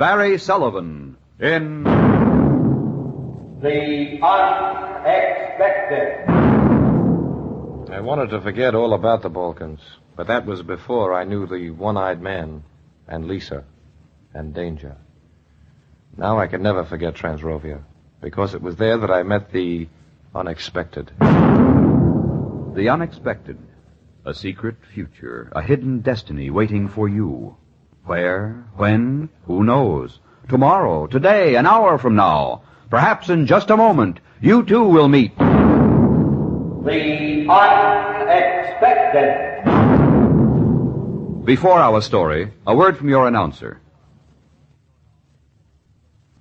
Barry Sullivan in The Unexpected. I wanted to forget all about the Balkans, but that was before I knew the one-eyed man and Lisa and danger. Now I can never forget Transrovia, because it was there that I met the unexpected. The Unexpected. A secret future, a hidden destiny waiting for you. Where, when, who knows? Tomorrow, today, an hour from now, perhaps in just a moment, you too will meet The Unexpected. Before our story, a word from your announcer.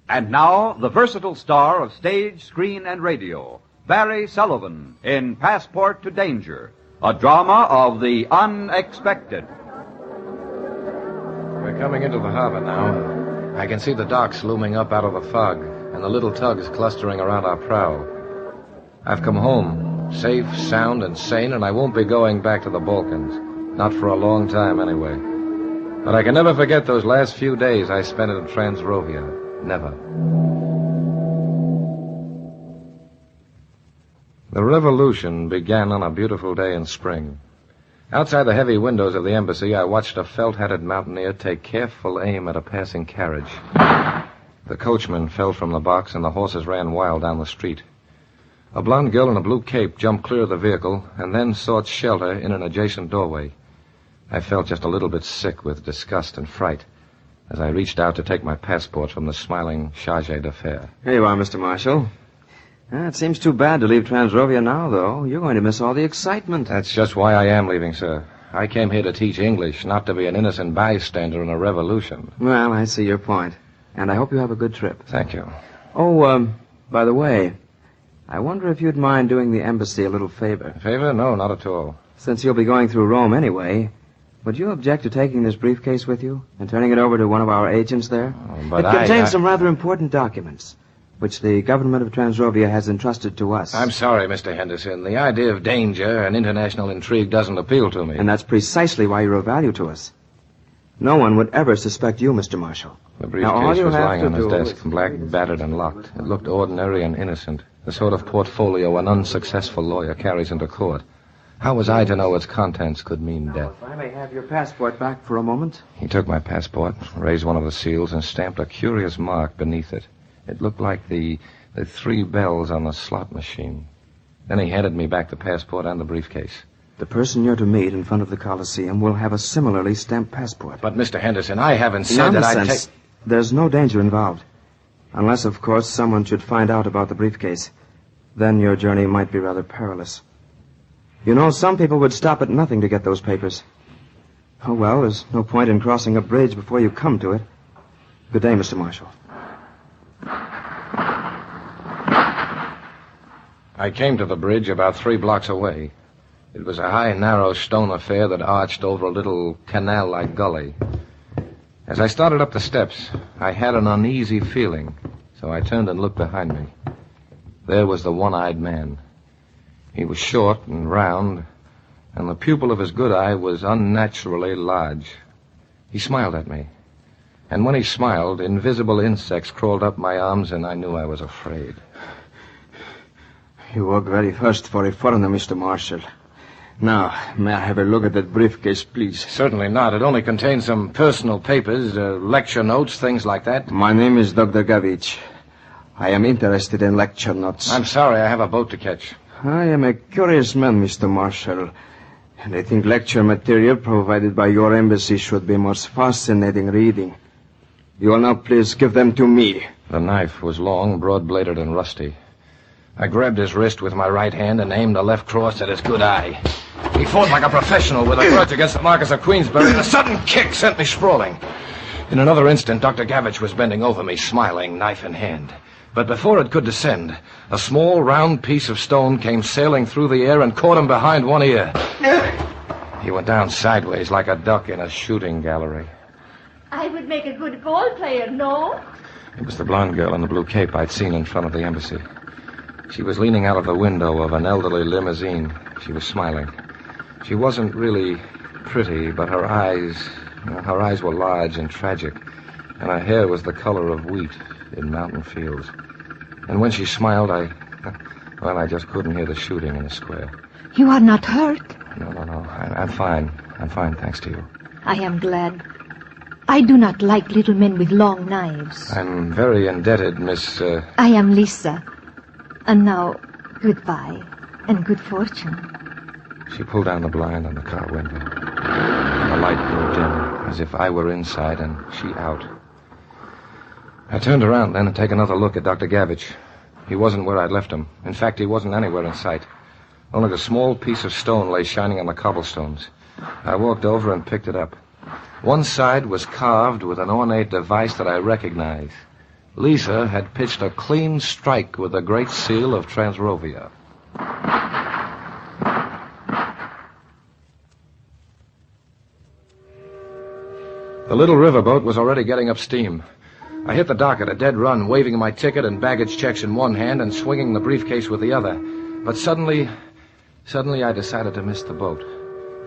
And now, the versatile star of stage, screen, and radio, Barry Sullivan in Passport to Danger, a drama of the unexpected. We're coming into the harbor now. I can see the docks looming up out of the fog, and the little tugs clustering around our prow. I've come home, safe, sound, and sane, and I won't be going back to the Balkans. Not for a long time, anyway. But I can never forget those last few days I spent in Transrovia. Never. The revolution began on a beautiful day in spring. Outside the heavy windows of the embassy, I watched a felt-hatted mountaineer take careful aim at a passing carriage. The coachman fell from the box, and the horses ran wild down the street. A blonde girl in a blue cape jumped clear of the vehicle and then sought shelter in an adjacent doorway. I felt just a little bit sick with disgust and fright as I reached out to take my passport from the smiling charge d'affaires. Here you are, Mr. Marshall. It seems too bad to leave Transrovia now, though. You're going to miss all the excitement. That's just why I am leaving, sir. I came here to teach English, not to be an innocent bystander in a revolution. Well, I see your point. And I hope you have a good trip. Thank you. Oh, by the way, I wonder if you'd mind doing the embassy a little favor. Favor? No, not at all. Since you'll be going through Rome anyway, would you object to taking this briefcase with you and turning it over to one of our agents there? But it contains some rather important documents, which the government of Transrovia has entrusted to us. I'm sorry, Mr. Henderson. The idea of danger and international intrigue doesn't appeal to me. And that's precisely why you're of value to us. No one would ever suspect you, Mr. Marshall. The briefcase was lying on his desk, black, battered, and locked. It looked ordinary and innocent, the sort of portfolio an unsuccessful lawyer carries into court. How was I to know its contents could mean death? If I may have your passport back for a moment. He took my passport, raised one of the seals, and stamped a curious mark beneath it. It looked like the 3 bells on the slot machine. Then he handed me back the passport and the briefcase. The person you're to meet in front of the Coliseum will have a similarly stamped passport. But, Mr. Henderson, I haven't said that I'd take... There's no danger involved. Unless, of course, someone should find out about the briefcase. Then your journey might be rather perilous. You know, some people would stop at nothing to get those papers. Oh, well, there's no point in crossing a bridge before you come to it. Good day, Mr. Marshall. I came to the bridge about 3 blocks away. It was a high, narrow stone affair that arched over a little canal-like gully. As I started up the steps, I had an uneasy feeling, so I turned and looked behind me. There was the one-eyed man. He was short and round, and the pupil of his good eye was unnaturally large. He smiled at me. And when he smiled, invisible insects crawled up my arms, and I knew I was afraid. You walk very fast for a foreigner, Mr. Marshall. Now, may I have a look at that briefcase, please? Certainly not. It only contains some personal papers, lecture notes, things like that. My name is Dr. Gavich. I am interested in lecture notes. I'm sorry, I have a boat to catch. I am a curious man, Mr. Marshall, and I think lecture material provided by your embassy should be most fascinating reading. You will now please give them to me. The knife was long, broad-bladed, and rusty. I grabbed his wrist with my right hand and aimed a left cross at his good eye. He fought like a professional with a grudge against the Marquis of Queensberry, and a sudden kick sent me sprawling. In another instant, Dr. Gavich was bending over me, smiling, knife in hand. But before it could descend, a small, round piece of stone came sailing through the air and caught him behind one ear. He went down sideways like a duck in a shooting gallery. I would make a good ball player, no? It was the blonde girl in the blue cape I'd seen in front of the embassy. She was leaning out of the window of an elderly limousine. She was smiling. She wasn't really pretty, but her eyes were large and tragic. and her hair was the color of wheat in mountain fields. And when she smiled, I just couldn't hear the shooting in the square. You are not hurt? No. I'm fine. I'm fine, thanks to you. I am glad. I do not like little men with long knives. I'm very indebted, Miss... I am Lisa. And now, goodbye and good fortune. She pulled down the blind on the car window. The light grew dim, as if I were inside and she out. I turned around then to take another look at Dr. Gavich. He wasn't where I'd left him. In fact, he wasn't anywhere in sight. Only the small piece of stone lay shining on the cobblestones. I walked over and picked it up. One side was carved with an ornate device that I recognized. Lisa had pitched a clean strike with the Great Seal of Transrovia. The little riverboat was already getting up steam. I hit the dock at a dead run, waving my ticket and baggage checks in one hand and swinging the briefcase with the other. But suddenly I decided to miss the boat.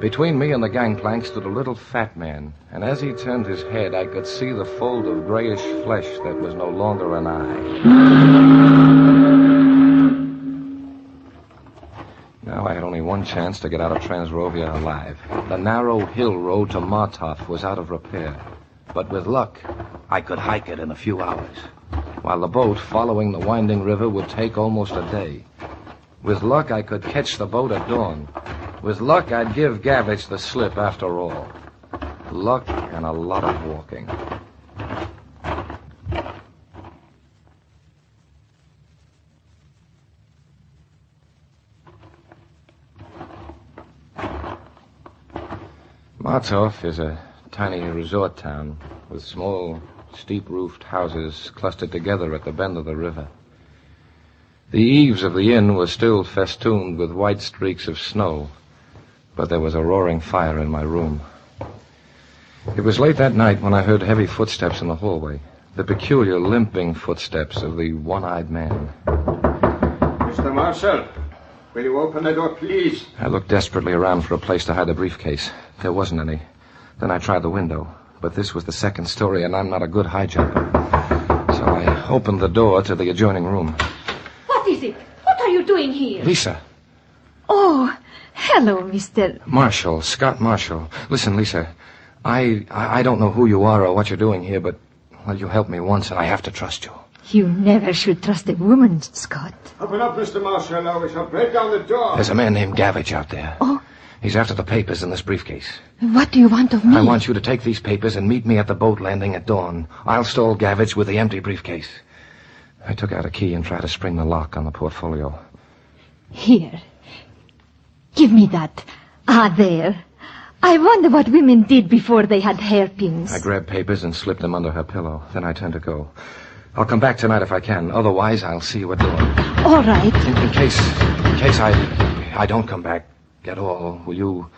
Between me and the gangplank stood a little fat man, and as he turned his head, I could see the fold of grayish flesh that was no longer an eye. Now I had only one chance to get out of Transrovia alive. The narrow hill road to Martov was out of repair. But with luck, I could hike it in a few hours, while the boat following the winding river would take almost a day. With luck, I could catch the boat at dawn. With luck, I'd give Gavich the slip after all. Luck and a lot of walking. Martov is a tiny resort town with small, steep-roofed houses clustered together at the bend of the river. The eaves of the inn were still festooned with white streaks of snow, but there was a roaring fire in my room. It was late that night when I heard heavy footsteps in the hallway, the peculiar limping footsteps of the one-eyed man. Mr. Marshall, will you open the door, please? I looked desperately around for a place to hide the briefcase. There wasn't any. Then I tried the window, but this was the second story, and I'm not a good high jumper. So I opened the door to the adjoining room. What is it? What are you doing here? Lisa. Oh, hello, Mr. Marshall, Scott Marshall. Listen, Lisa, I don't know who you are or what you're doing here, but, well, you helped me once, and I have to trust you. You never should trust a woman, Scott. Open up, Mr. Marshall, or we shall break down the door. There's a man named Gavich out there. Oh. He's after the papers in this briefcase. What do you want of me? I want you to take these papers and meet me at the boat landing at dawn. I'll stall Gavich with the empty briefcase. I took out a key and tried to spring the lock on the portfolio. Here. Give me that. Ah, there. I wonder what women did before they had hairpins. I grabbed papers and slipped them under her pillow. Then I turned to go. I'll come back tonight if I can. Otherwise, I'll see you at dawn. All right. In case I don't come back at all, will you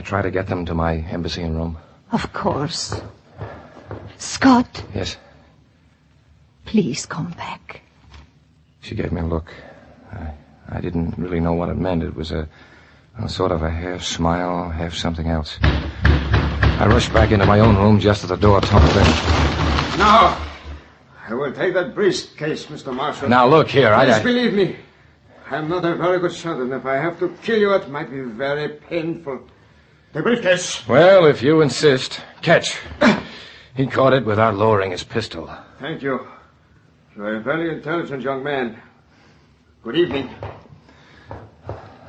try to get them to my embassy in Rome? Of course. Scott. Yes? Please come back. She gave me a look. I didn't really know what it meant. It was a sort of a half smile, half something else. I rushed back into my own room just as the door tumbled in. Now, I will take that briefcase, Mr. Marshall. Now, look here, Please believe me. I'm not a very good shot, and if I have to kill you, it might be very painful. The briefcase. Well, if you insist. Catch. He caught it without lowering his pistol. Thank you. You're a very intelligent young man. Good evening.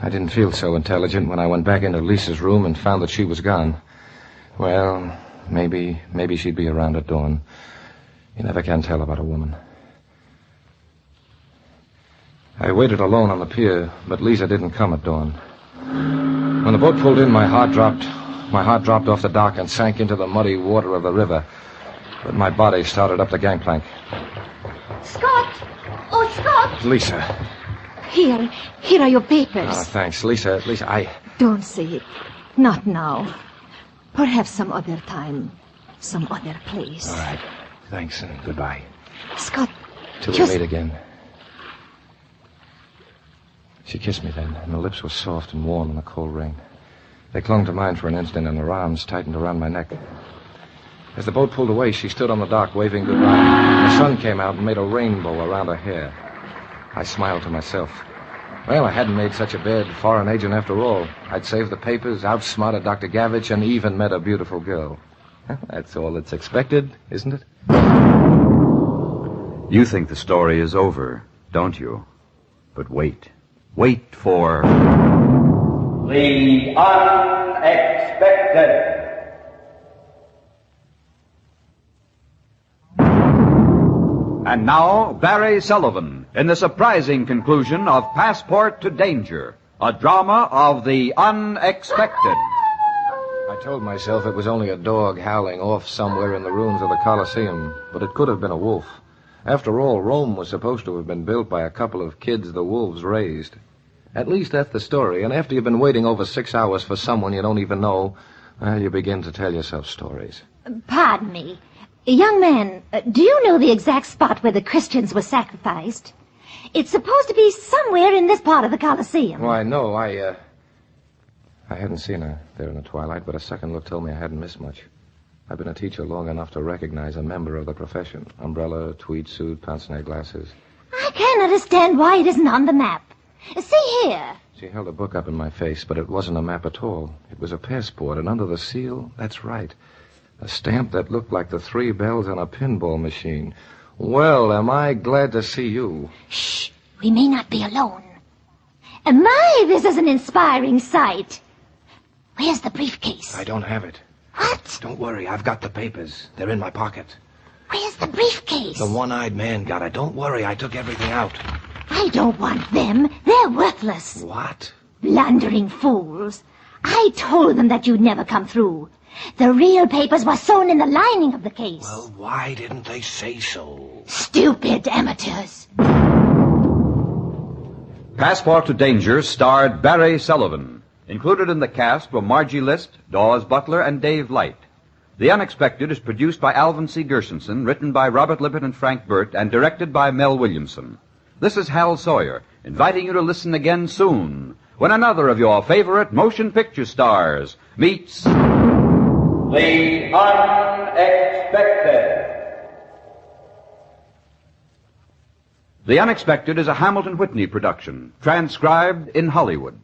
I didn't feel so intelligent when I went back into Lisa's room and found that she was gone. Well, maybe she'd be around at dawn. You never can tell about a woman. I waited alone on the pier, but Lisa didn't come at dawn. When the boat pulled in, my heart dropped off the dock and sank into the muddy water of the river. But my body started up the gangplank. Scott! Oh, Scott! Lisa. Here are your papers. Oh, thanks. Lisa, Don't say it. Not now. Perhaps some other time. Some other place. All right. Thanks and goodbye. Scott, Till we meet again. She kissed me then, and her lips were soft and warm in the cold rain. They clung to mine for an instant, and her arms tightened around my neck. As the boat pulled away, she stood on the dock waving goodbye. The sun came out and made a rainbow around her hair. I smiled to myself. Well, I hadn't made such a bad foreign agent after all. I'd saved the papers, outsmarted Dr. Gavich, and even met a beautiful girl. That's all that's expected, isn't it? You think the story is over, don't you? But wait. Wait for... The unexpected. And now, Barry Sullivan, in the surprising conclusion of Passport to Danger, a drama of the unexpected. I told myself it was only a dog howling off somewhere in the ruins of the Colosseum, but it could have been a wolf. After all, Rome was supposed to have been built by a couple of kids the wolves raised. At least that's the story, and after you've been waiting over 6 hours for someone you don't even know, well, you begin to tell yourself stories. Pardon me. Young man, do you know the exact spot where the Christians were sacrificed? It's supposed to be somewhere in this part of the Colosseum. Why, no, I hadn't seen her there in the twilight, but a second look told me I hadn't missed much. I've been a teacher long enough to recognize a member of the profession. Umbrella, tweed suit, pince-nez glasses. I can't understand why it isn't on the map. See here. She held a book up in my face, but it wasn't a map at all. It was a passport, and under the seal, that's right, a stamp that looked like the 3 bells on a pinball machine. Well, am I glad to see you. Shh, we may not be alone. My, this is an inspiring sight. Where's the briefcase? I don't have it. What? Don't worry, I've got the papers. They're in my pocket. Where's the briefcase? The one-eyed man got it. Don't worry, I took everything out. I don't want them. They're worthless. What? Blundering fools. I told them that you'd never come through. The real papers were sewn in the lining of the case. Well, why didn't they say so? Stupid amateurs. Passport to Danger starred Barry Sullivan. Included in the cast were Margie List, Dawes Butler, and Dave Light. The Unexpected is produced by Alvin C. Gershenson, written by Robert Lippert and Frank Burt, and directed by Mel Williamson. This is Hal Sawyer, inviting you to listen again soon, when another of your favorite motion picture stars meets... The unexpected. The Unexpected is a Hamilton Whitney production, transcribed in Hollywood.